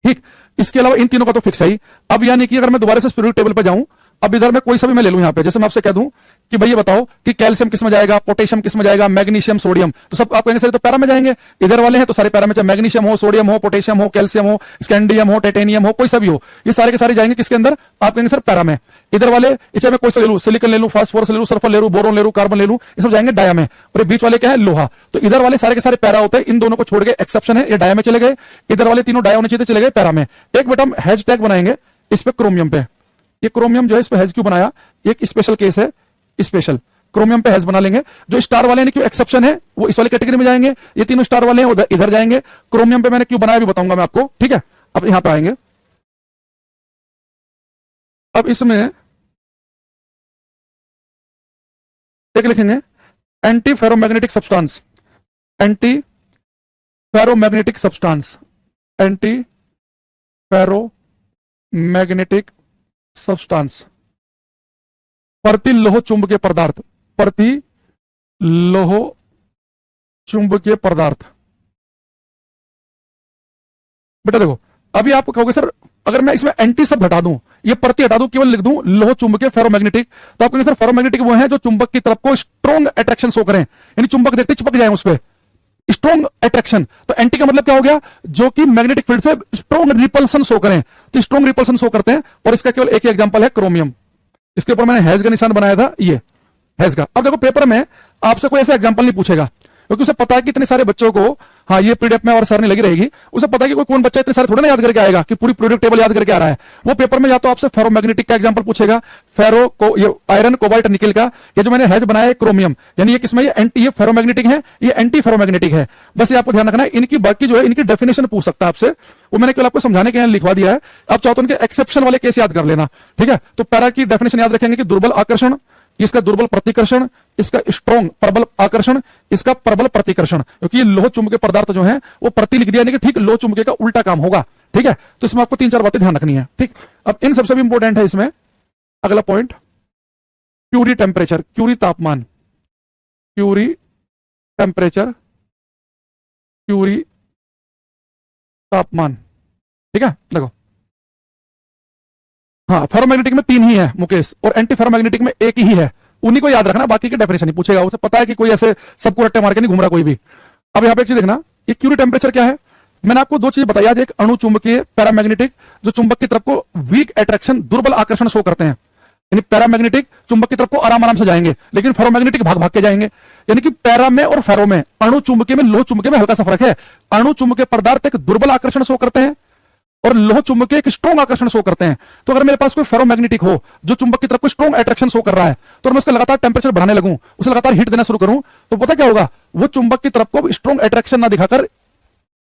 ठीक। इसके अलावा इन तीनों का तो फिक्स है ही। अब यानी कि अगर मैं दोबारा से पीरियोडिक टेबल पर जाऊं, अब इधर मैं कोई सा भी मैं ले लूं, यहां पे जैसे मैं आपसे कह दूं कि भाई ये बताओ कि कैल्शियम किस में जाएगा, पोटेशियम किस में जाएगा, मैग्नीशियम, सोडियम, तो सब आप कहेंगे सर तो पैरा में जाएंगे। इधर वाले हैं तो सारे पैरा में, चाहे मैग्नीशियम हो, सोडियम हो, पोटेशियम हो, कैल्शियम हो, स्कैंडियम हो, टाइटेनियम हो, कोई सा भी हो, ये सारे के सारे जाएंगे किसके अंदर? आप कहेंगे सर पैरा में। इधर वाले चाहे मैं कोई सा ले लूं, सिलिकॉन ले लूं, फास्फोरस ले लूं, सल्फर ले लूं, बोरोन ले लूं, कार्बन ले लूं, ये सब जाएंगे डाया में। और ये बीच वाले क्या है? लोहा। तो इधर वाले सारे के सारे पैरा होते हैं, इन दोनों को छोड़ के एक्सेप्शन है, ये डाया में चले गए। इधर वाले तीनों डाया होने चाहिए, चले गए पैरा में। एक बेटा हम हैश टैग बनाएंगे इस पे, क्रोमियम पे। ये क्रोमियम जो है इस पे हैज क्यों बनाया? एक स्पेशल केस है, स्पेशल क्रोमियम पे हैज बना लेंगे। जो स्टार वाले हैं क्यों एक्सेप्शन है, वो इस वाले कैटेगरी में जाएंगे। ये तीनों स्टार वाले हैं इधर जाएंगे। क्रोमियम पे मैंने क्यों बनाया भी बताऊंगा मैं आपको, ठीक है। अब यहां पे आएंगे, अब इसमें एक लिखेंगे anti ferromagnetic substance, anti ferromagnetic substance, anti ferromagnetic substance, प्रतिलोह चुंबकीय पदार्थ, प्रतिलोह चुंबकीय पदार्थ। बेटा देखो, अभी आप कहोगे सर अगर मैं इसमें एंटी सब हटा दूं, ये प्रति हटा दूं, केवल लिख दूं लोह चुंबकीय फेरोमैग्नेटिक, तो आप कहेंगे सर फेरोमैग्नेटिक वो हैं जो चुंबक की तरफ को स्ट्रॉन्ग अट्रैक्शन शो करें, यानी चुंबक देखते चिपक जाए उस पर, स्ट्रॉन्ग अट्रैक्शन। तो एंटी का मतलब क्या हो गया? जो कि मैग्नेटिक फील्ड से स्ट्रॉन्ग रिपल्सन शो करें, तो स्ट्रॉन्ग रिपल्सन शो करते हैं। और इसका केवल एक ही एग्जांपल है क्रोमियम। इसके ऊपर मैंने हैज का निशान बनाया था, ये हैज का। अब देखो पेपर में आपसे कोई ऐसा एग्जांपल नहीं पूछेगा, क्योंकि उसे पता है कि इतने सारे बच्चों को, हाँ ये पीडीएफ में और सर ने लगी रहेगी, उसे पता है कि कोई कौन बच्चा इतने सारे थोड़ा ना याद करके आएगा कि पूरी पीरियोडिक टेबल याद करके आ रहा है। वो पेपर में या तो आपसे फेरोमैग्नेटिक का एग्जांपल पूछेगा, फेरो को ये आयरन, कोबाल्ट, निकल का। ये जो मैंने हैज बनाया है क्रोमियम, यानी ये किसमें? ये एंटी, ये फेरोमैग्नेटिक है, ये एंटी फेरोमैग्नेटिक है। बस ये आपको ध्यान रखना है। इनकी बाकी जो है इनकी डेफिनेशन पूछ सकता है आपसे, वो मैंने केवल आपको समझाने के लिए लिखवा दिया है। आप चाहो तो उनके एक्सेप्शन वाले केस याद कर लेना, ठीक है। तो पैरा की डेफिनेशन याद रखेंगे कि दुर्बल आकर्षण, इसका दुर्बल प्रतिकर्षण, इसका स्ट्रॉन्ग प्रबल आकर्षण, इसका प्रबल प्रतिकर्षण, क्योंकि ये लोह चुंबकीय पदार्थ जो है वो प्रति लिख दिया, यानी कि ठीक लोह चुंबकीय का उल्टा काम होगा, ठीक है। तो इसमें आपको 3-4 बातें ध्यान रखनी है, ठीक। अब इन सबसे भी इंपॉर्टेंट है इसमें अगला पॉइंट, क्यूरी टेम्परेचर, क्यूरी तापमान, क्यूरी टेम्परेचर, क्यूरी तापमान, ठीक है। देखो हाँ, फेरोमैग्नेटिक में 3 ही है मुकेश, और एंटी फेरोमैग्नेटिक में 1 ही है। उन्हीं को याद रखना, बाकी की डेफिनेशन नहीं पूछेगा। उसे पता है कि कोई ऐसे सबको रट्टे मार के नहीं घूम रहा कोई भी। अब यहाँ पे एक चीज देखना, ये क्यूरी टेम्परेचर क्या है? मैंने आपको 2 चीज बताई आज, एक अणु चुंबकीय पैरामैग्नेटिक, जो चुंबक की तरफ को वीक अट्रैक्शन, दुर्बल आकर्षण शो करते हैं, यानी पैरामैग्नेटिक चुंबक की तरफ को आराम आराम से जाएंगे, लेकिन फेरोमैग्नेटिक भाग भाग के जाएंगे। यानी कि पैरा में और फेरो में, अणु चुंबकीय में लोह चुंबकीय में हल्का सा फर्क है। अणु चुंबकीय पदार्थ एक दुर्बल आकर्षण शो करते हैं और लोह चुंबकीय एक स्ट्रॉन्ग आकर्षण शो करते हैं। तो अगर मेरे पास कोई फेरोमैग्नेटिक हो जो चुंबक की तरफ को स्ट्रॉन्ग अट्रैक्शन शो कर रहा है, तो मैं उसका लगातार टेंपरेचर बढ़ाने लगूं, उसे लगातार हीट देना शुरू करूं, तो पता क्या होगा? वो चुंबक की तरफ को स्ट्रॉन्ग अट्रैक्शन ना दिखाकर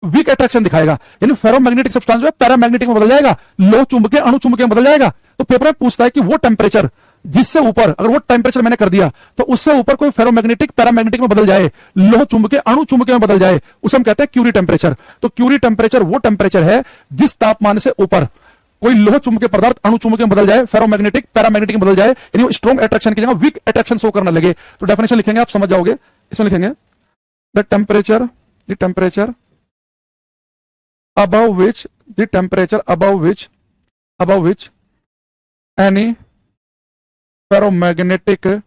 वीक अट्रैक्शन दिखाएगा, यानी फेरोमैग्नेटिक सब्सटेंस जो है पैरामैग्नेटिक में बदल जाएगा, लोह चुंबकीय अणु चुंबकीय में बदल जाएगा। तो पेपर में पूछता है कि वो टेम्परेचर जिससे ऊपर, अगर वो टेम्परेचर मैंने कर दिया तो उससे ऊपर कोई फेरोमैग्नेटिक पैरामैग्नेटिक में बदल जाए, लोह चुंबकीय अणु चुंबकीय में बदल जाए, उसे हम कहते हैं क्यूरी टेम्परेचर। तो क्यूरी टेम्परेचर वो टेम्परेचर है जिस तापमान से ऊपर कोई लोह चुंबकीय पदार्थ अणु चुंबकीय में बदल जाए, फेरोमैग्नेटिक पैरामैग्नेटिक में बदल जाए, यानी स्ट्रॉन्ग अट्रैक्शन की जगह वीक अट्रैक्शन शो करने लगे। तो डेफिनेशन लिखेंगे, आप समझ जाओगे। इसमें लिखेंगे the temperature above which the temperature above which any ferromagnetic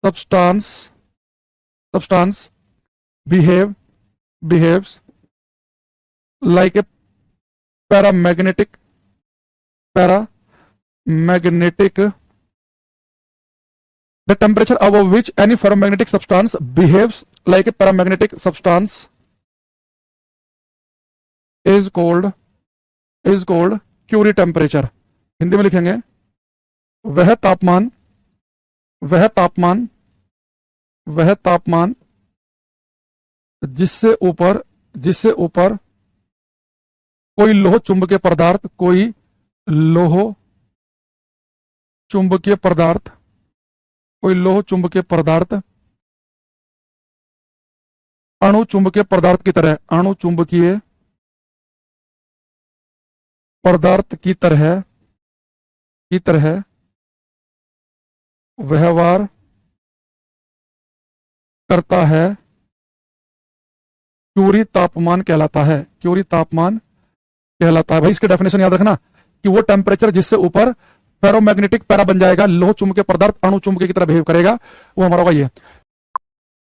substance behaves like a paramagnetic the temperature above which any ferromagnetic substance behaves like a paramagnetic substance is called Curie temperature. Hindi में लिखेंगे वह तापमान जिससे ऊपर कोई लोह चुंबकीय पदार्थ अणु चुंबकीय पदार्थ की तरह व्यवहार करता है, क्यूरी तापमान कहलाता है। भाई इसकी डेफिनेशन याद रखना कि वो टेम्परेचर जिससे ऊपर फेरोमैग्नेटिक पैरा बन जाएगा, लोह चुंबकीय पदार्थ अणु चुंबकीय की तरह बिहेव करेगा, वो हमारा होगा ये।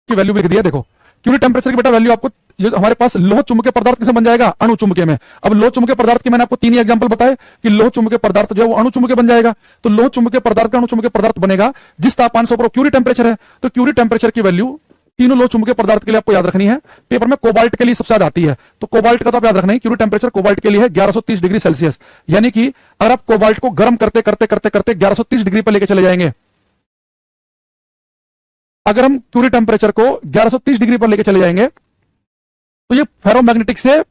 की वैल्यू भी लिख दिया, देखो क्यूरी टेम्परेचर की बेटा वैल्यू आपको, जो हमारे पास लोह चुंबकीय पदार्थ किसे बन जाएगा, अणु चुंबकीय में। अब लोह चुंबकीय पदार्थ की मैंने आपको 3 ही एग्जांपल बताए कि लोह चुंबकीय पदार्थ जो है वो अणु चुंबकीय बन जाएगा। तो लोह चुंबकीय पदार्थ का अणु चुंबकीय पदार्थ बनेगा जिस तापमान से ऊपर क्यूरी टेम्परेचर है। तो क्यूरी टेम्परेचर की वैल्यू तीनों लोह चुंबकीय पदार्थ के लिए आपको याद रखनी है। पेपर में कोबाल्ट के लिए सबसे ज्यादा आती है, तो कोबाल्ट का तो आप याद रखना है, क्यूरी टेम्परेचर कोबाल्ट के लिए है 1130 डिग्री सेल्सियस। यानी कि अगर आप कोबाल्ट को गर्म करते करते करते करते 1130 डिग्री पर लेके चले जाएंगे, अगर हम क्यूरी टेम्परेचर को 1130 डिग्री पर लेके चले जाएंगे तो ये फेरोमैग्नेटिक से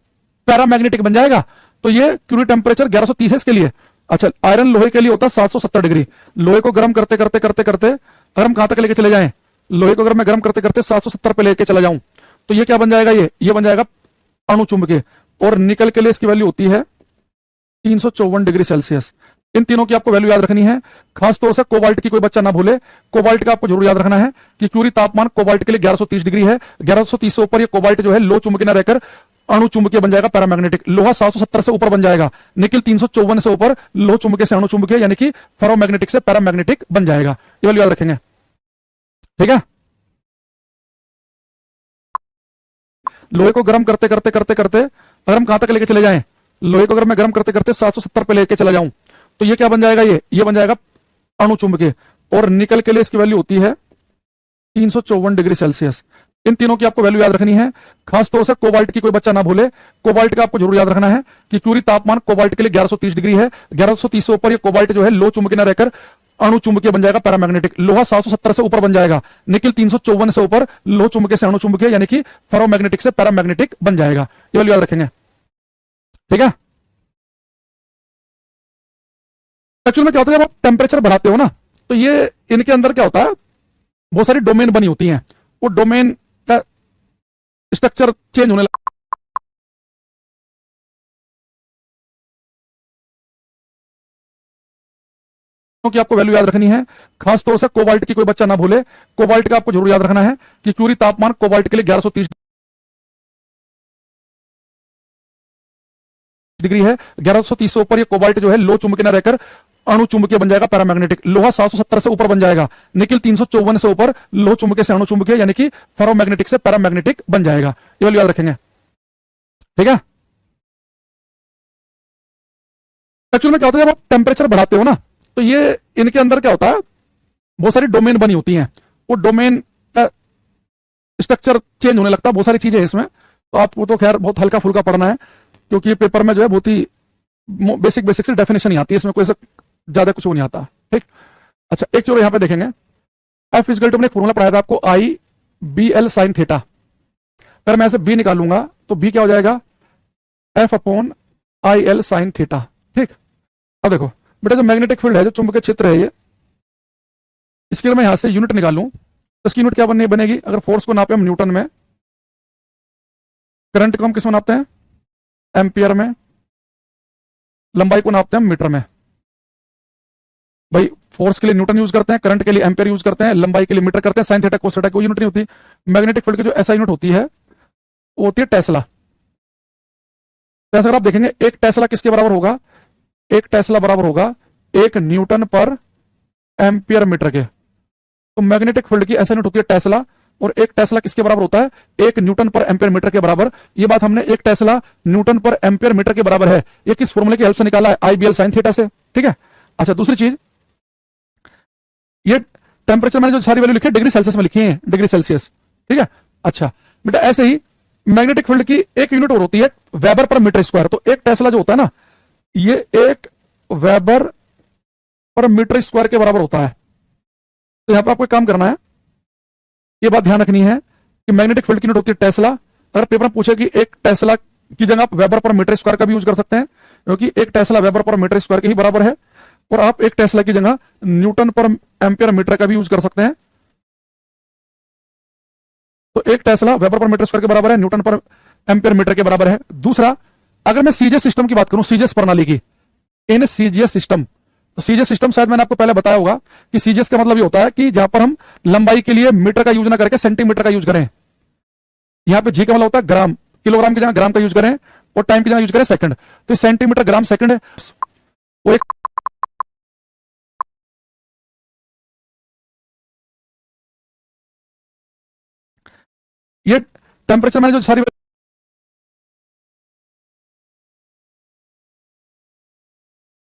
पैरामैग्नेटिक बन जाएगा। तो ये क्यूरी टेम्परेचर 1130 है इसके लिए। अच्छा, आयरन लोहे के लिए होता है 770 डिग्री। लोहे को गर्म करते करते करते करते अगर हम कहां तक लेके चले जाएं, लोहे को अगर मैं गर्म करते करते 770 पे लेके चला जाऊं तो ये क्या बन जाएगा, ये बन जाएगा अणु चुंबकीय। और निकल के लिए इसकी वैल्यू होती है 354 डिग्री सेल्सियस। इन तीनों की आपको वैल्यू याद रखनी है। खासतौर से कोबाल्ट की कोई बच्चा ना भूले, कोबाल्ट का आपको जरूर याद रखना है कि क्यूरी तापमान कोबाल्ट के लिए 1130 डिग्री है। 1130 से ऊपर ये कोबाल्ट जो है लो चुंबकीय न रहकर अणु चुंबकीय बन जाएगा, पैरामैग्नेटिक। लोहा 770 से ऊपर बन जाएगा, निकिल 354 से ऊपर लो चुंबकीय से अणु चुंबकीय यानी कि फेरोमैग्नेटिक से पैरामैग्नेटिक बन जाएगा। ये वैल्यू याद रखेंगे, ठीक है। लोहे को गर्म करते करते करते करते अगर हम कहां तक लेके चले जाएं, लोहे को अगर मैं गर्म करते करते 770 पे लेके चला जाऊं तो ये क्या बन जाएगा, ये बन जाएगा अणु चुंबकीय। और निकल के लिए इसकी वैल्यू होती है 354 डिग्री सेल्सियस। इन तीनों की आपको वैल्यू याद रखनी है। खासतौर से कोबाल्ट की कोई बच्चा ना भूले, कोबाल्ट का आपको जरूर याद रखना है कि क्यूरी तापमान कोबाल्ट के लिए 1130 डिग्री है। 1130 से ऊपर ये कोबाल्ट जो है लो चुंबकीय न रहकर अणु चुंबकीय बन जाएगा, पैरामैग्नेटिक। लोहा 770 से ऊपर बन जाएगा, निकिल 354 से ऊपर लो चुंबकीय से अणु चुंबकीय यानी कि फेरोमैग्नेटिक से पैरामैग्नेटिक बन जाएगा। ये वैल्यू याद रखेंगे, ठीक है। एक्चुअली में क्या होता है, जब आप टेम्परेचर बढ़ाते हो ना तो ये इनके अंदर क्या होता है, बहुत सारी डोमेन बनी होती हैं, वो डोमेन का स्ट्रक्चर चेंज होने लगता की आपको वैल्यू याद रखनी है। खासतौर से कोबाल्ट की कोई बच्चा ना भूले, कोबाल्ट का आपको जरूर याद रखना है कि क्यूरी तापमान कोबाल्ट के लिए 1130 डिग्री है। 1130 से ऊपर ये कोबाल्ट जो है लो चुंबकीय न रहकर अणु चुंबकीय बन जाएगा, पैरामैग्नेटिक। लोहा 770 से ऊपर बन जाएगा, निकिल 354 से ऊपर लो चुंबकीय से अणु चुंबकीय यानी कि फेरोमैग्नेटिक से पैरामैग्नेटिक बन जाएगा। ये वैल्यू याद रखेंगे, ठीक है। एक्चुअली में क्या होता है, जब आप टेम्परेचर बढ़ाते हो ना तो ये इनके अंदर क्या होता है, बहुत सारी डोमेन बनी होती हैं, वो डोमेन का स्ट्रक्चर चेंज होने लगता है। बहुत सारी चीजें इसमें, तो आपको तो खैर बहुत हल्का फुल्का पढ़ना है क्योंकि पेपर में जो है बहुत ही बेसिक से डेफिनेशन ही आती है, इसमें कोई ज्यादा कुछ नहीं आता, ठीक। अच्छा, एक चीज यहां पे देखेंगे, एफ इजकल टू, एक फॉर्मूला पढ़ाया था आपको, आई बी एल साइन थीटा। अगर मैं ऐसे बी निकालूंगा तो बी क्या हो जाएगा, F upon I L sine theta, ठीक। अब देखो बेटा, जो मैग्नेटिक फील्ड है, जो चुंबकीय क्षेत्र है, ये इसके लिए मैं यहां से यूनिट निकालूं तो इसकी यूनिट क्या बनेगी, अगर फोर्स को नापे हम न्यूटन में, करंट को हम किस में नापते हैं, एम्पियर में, लंबाई को नापते हैं मीटर में। भाई फोर्स के लिए न्यूटन यूज करते हैं, करंट के लिए एम्पियर यूज करते हैं, लंबाई के लिए मीटर करते हैं, साइन थीटा कोस थीटा कोई यूनिट नहीं होती। मैग्नेटिक फील्ड की जो ऐसा यूनिट होती है वो होती है टेस्ला। अगर आप देखेंगे, एक टेस्ला किसके बराबर होगा, एक टेस्ला बराबर होगा 1 न्यूटन पर एम्पियर मीटर के। तो मैग्नेटिक फील्ड की ऐसा यूनिट होती है टेस्ला, और एक टेस्ला किसके बराबर होता है, 1 न्यूटन पर एम्पियर मीटर के बराबर। ये बात हमने एक टेस्ला न्यूटन पर एम्पियर मीटर के बराबर है, ये किस फॉर्मूले की हेल्प से निकाला है, आई बी एल साइन थीटा से, ठीक है। अच्छा, दूसरी चीज, ये टेम्परेचर मैंने जो सारी वैल्यू लिखी है डिग्री सेल्सियस में लिखी है, डिग्री सेल्सियस, ठीक है। अच्छा बेटा, ऐसे ही मैग्नेटिक फील्ड की एक यूनिट और होती है वेबर पर मीटर स्क्वायर। तो एक टेस्ला जो होता है ना, ये 1 वेबर पर मीटर स्क्वायर के बराबर होता है। तो यहां पर आपको काम करना है, ये बात ध्यान रखनी है कि मैग्नेटिक फील्ड की यूनिट होती है टेस्ला, अगर पेपर में पूछे कि एक टेस्ला की जगह आप वेबर पर मीटर स्क्वायर का भी यूज कर सकते हैं, क्योंकि एक tesla weber per meter square के ही बराबर है। और आप एक टेस्ला की जगह न्यूटन पर एम्पियर मीटर का भी यूज कर सकते हैं। तो एक tesla weber per meter square के बराबर है, न्यूटन पर एम्पियर मीटर के बराबर है। दूसरा, अगर मैं सीजीएस सिस्टम की बात करूं, सीजीएस प्रणाली की, इन सीजीएस सिस्टम, तो सीजीएस सिस्टम शायद मैंने आपको पहले बताया होगा कि सीजीएस का मतलब ये होता है कि जहां पर हम लंबाई के लिए मीटर का यूज ना करके सेंटीमीटर का यूज करें। यहां पे जी का मतलब होता है ग्राम, किलोग्राम की जगह ग्राम का यूज करें और टाइम की जगह यूज करें सेकंड। तो सेंटीमीटर ग्राम सेकंड है। वो एक ये टेम्परेचर मैंने जो सारी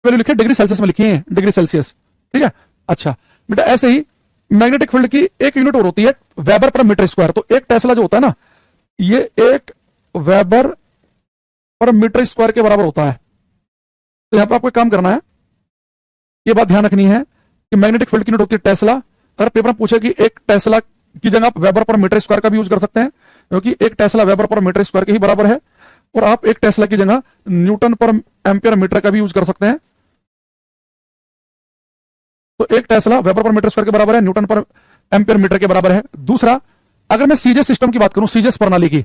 वैल्यू लिखी है डिग्री सेल्सियस में लिखी है, डिग्री सेल्सियस, ठीक है। अच्छा बेटा, ऐसे ही मैग्नेटिक फील्ड की एक यूनिट और होती है वेबर पर मीटर स्क्वायर। तो एक टेस्ला जो होता है ना, ये एक वेबर पर मीटर स्क्वायर के बराबर होता है। तो यहां पर आपको एक काम करना है, ये बात ध्यान रखनी है कि मैग्नेटिक फील्ड की यूनिट होती है टेस्ला। अगर पेपर में पूछे कि एक टेस्ला की जगह आप वेबर पर मीटर स्क्वायर का भी यूज कर सकते हैं, क्योंकि एक tesla weber per meter square के ही बराबर है। और आप एक टेस्ला की जगह न्यूटन पर एम्पियर मीटर का भी यूज कर सकते हैं। तो एक tesla weber per meter square के बराबर है, न्यूटन पर एम्पियर मीटर के बराबर है। दूसरा, अगर मैं सीजीएस सिस्टम की बात करूं, सीजीएस प्रणाली की,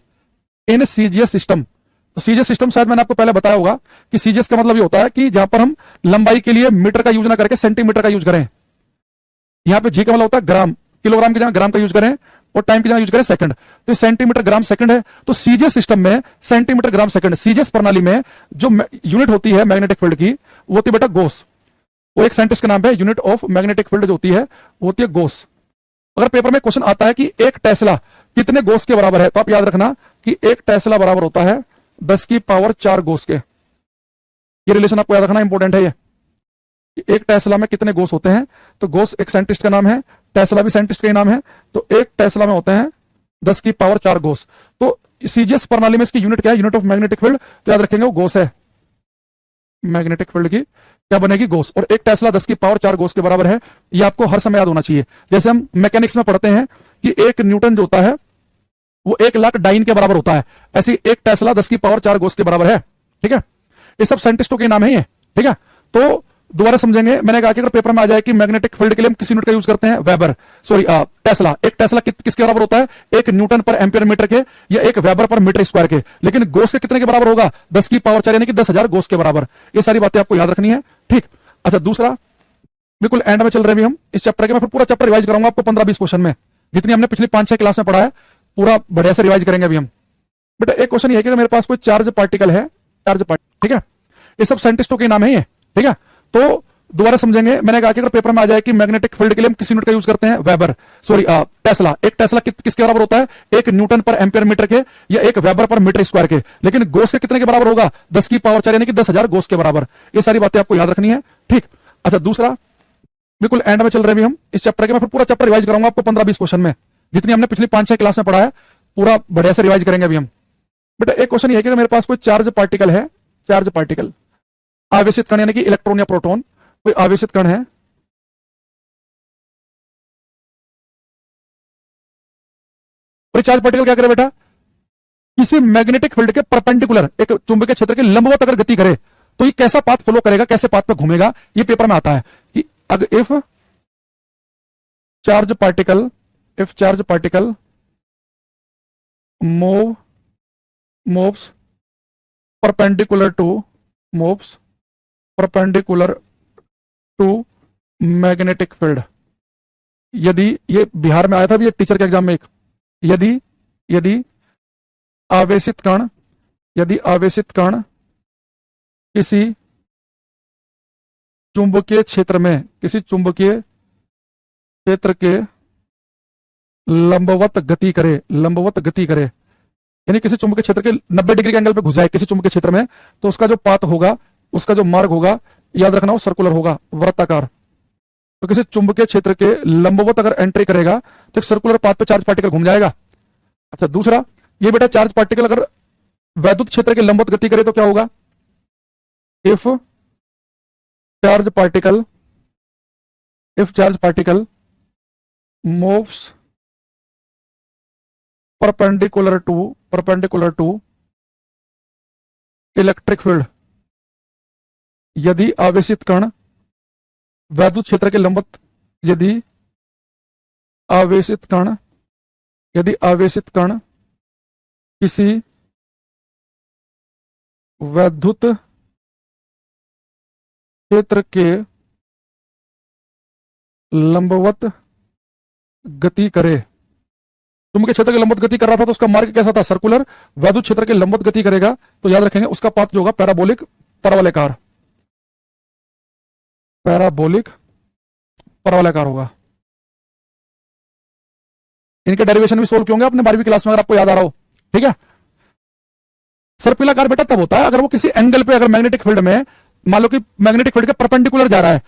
इन सीजीएस सिस्टम, तो सीजीएस सिस्टम शायद मैंने आपको पहले बताया होगा कि सीजीएस का मतलब ये होता है कि जहां पर हम लंबाई के लिए मीटर का यूज ना करके सेंटीमीटर का यूज करें। यहां पे जी का मतलब होता है ग्राम, किलोग्राम की जगह ग्राम का यूज करें और टाइम की जगह यूज करें सेकंड। तो सेंटीमीटर ग्राम सेकंड है। तो सीजीएस सिस्टम में सेंटीमीटर ग्राम सेकंड, सीजीएस प्रणाली में जो यूनिट होती है मैग्नेटिक फील्ड की, वो होती है बेटा गोस। वो एक साइंटिस्ट का नाम है, यूनिट ऑफ मैग्नेटिक फील्ड जो होती है वो होती है गोस। अगर पेपर में क्वेश्चन आता है कि एक टेस्ला कितने गोस के बराबर है, तो आप याद रखना कि एक टेस्ला बराबर होता है 10 की पावर 4 गोस के। ये रिलेशन आपको याद रखना, इंपॉर्टेंट है ये, कि एक टेस्ला में कितने गोस होते हैं। तो गोस एक साइंटिस्ट का नाम है, टेस्ला भी साइंटिस्ट का ही नाम है। तो एक टेस्ला में होते हैं 10 की पावर 4 गोस। तो सीजीएस प्रणाली में इसकी यूनिट क्या है, यूनिट ऑफ मैग्नेटिक फील्ड, तो याद रखेंगे वो गोस है। मैग्नेटिक फील्ड की क्या बनेगी, गोस। और एक टेस्ला 10 की पावर 4 गोस के बराबर है। ये आपको हर समय याद होना चाहिए। जैसे हम मैकेनिक्स में पढ़ते हैं कि एक न्यूटन जो होता है वो 1 लाख डाइन के बराबर होता है, ऐसी एक टेस्ला 10 की पावर 4 गोस के बराबर है, ठीक है। ये सब साइंटिस्टों के नाम है ये, ठीक है। तो दोबारा समझेंगे, मैंने कहा कि अगर पेपर में आ जाए कि मैग्नेटिक फील्ड के लिए हम किस यूनिट का यूज करते हैं, वेबर, सॉरी टेस्ला। एक टेस्ला किसके बराबर होता है, एक न्यूटन पर एम्पियर मीटर के या एक वेबर पर मीटर स्क्वायर के। लेकिन गोस के कितने के बराबर होगा, 10 की पावर 4 यानी कि 10,000 गोस के बराबर। ये सारी बातें आपको याद रखनी है, ठीक। अच्छा, दूसरा, बिल्कुल एंड में चल रहे हैं हम इस चैप्टर के। मैं फिर पूरा चैप्टर रिवाइज कराऊंगा आपको 15-20 क्वेश्चन में, जितनी हमने पिछली 5-6 क्लास में पढ़ा है पूरा बढ़िया से रिवाइज करेंगे अभी हम। बेटा एक क्वेश्चन ये है कि मेरे पास कोई चार्ज पार्टिकल है, चार्ज पार्टिकल, ठीक है। ये सब साइंटिस्टों के नाम है ये, ठीक है। तो दोबारा समझेंगे, मैंने कहा कि अगर पेपर में आ जाए कि मैग्नेटिक फील्ड के लिए हम किस यूनिट का यूज करते हैं, वेबर, सॉरी टेस्ला। एक टेस्ला किसके बराबर होता है, एक न्यूटन पर एम्पियर मीटर के या एक वेबर पर मीटर स्क्वायर के। लेकिन गोस के कितने के बराबर होगा, 10 की पावर 4 यानी कि 10,000 गोस के बराबर। ये सारी बातें आपको याद रखनी है, ठीक। अच्छा, दूसरा, बिल्कुल एंड में चल रहे हैं अभी हम इस चैप्टर के। मैं फिर पूरा चैप्टर रिवाइज कराऊंगा आपको 15-20 क्वेश्चन में, जितनी हमने पिछली 5-6 क्लास में पढ़ा है पूरा बढ़िया से रिवाइज करेंगे अभी हम। बेटा एक क्वेश्चन ये है कि मेरे पास कोई चार्ज पार्टिकल है, चार्ज पार्टिकल, आवेशित कण यानी कि इलेक्ट्रॉन या प्रोटॉन, कोई आवेशित कण है, और चार्ज पार्टिकल क्या करे बेटा, किसी मैग्नेटिक फील्ड के परपेंडिकुलर, एक चुंबकीय क्षेत्र के लंबवत अगर गति करे तो ये कैसा पाथ फॉलो करेगा, कैसे पाथ पे घूमेगा, ये पेपर में आता है कि अगर if charge particle moves perpendicular to magnetic field. यदि, ये बिहार में आया था भी ये टीचर के एग्जाम में एक, यदि आवेशित कण किसी चुंबकीय क्षेत्र के लंबवत गति करे, यानी किसी चुंबकीय क्षेत्र के 90 डिग्री के एंगल पे घुस जाए किसी चुंबकीय क्षेत्र में, तो उसका जो पाथ होगा, उसका जो मार्ग होगा, याद रखना वो सर्कुलर होगा, वृत्ताकार। तो किसी चुंबकीय क्षेत्र के लंबवत अगर एंट्री करेगा तो एक सर्कुलर पाथ पे चार्ज पार्टिकल घूम जाएगा। अच्छा, दूसरा, ये बेटा चार्ज पार्टिकल अगर वैद्युत क्षेत्र के लंबवत गति करे तो क्या होगा, if charge particle moves perpendicular to electric field, यदि आवेशित कण वैद्युत क्षेत्र के लंबवत, यदि आवेशित कण किसी वैद्युत क्षेत्र के लंबवत गति करे, चुंबकीय क्षेत्र के लंबवत गति कर रहा था तो उसका मार्ग कैसा था, सर्कुलर। वैद्युत क्षेत्र के लंबवत गति करेगा तो याद रखेंगे उसका पाथ जो होगा पैराबोलिक, परवलयकार होगा। इनके डेरिवेशन भी सोल्व किए होंगे आपने 12वीं क्लास में, अगर आपको याद आ रहा हो। ठीक है। सर्पिलाकार बेटा तब होता है अगर वो किसी एंगल पे, अगर मैग्नेटिक फील्ड में मान लो कि मैग्नेटिक फील्ड के परपेंडिकुलर जा रहा है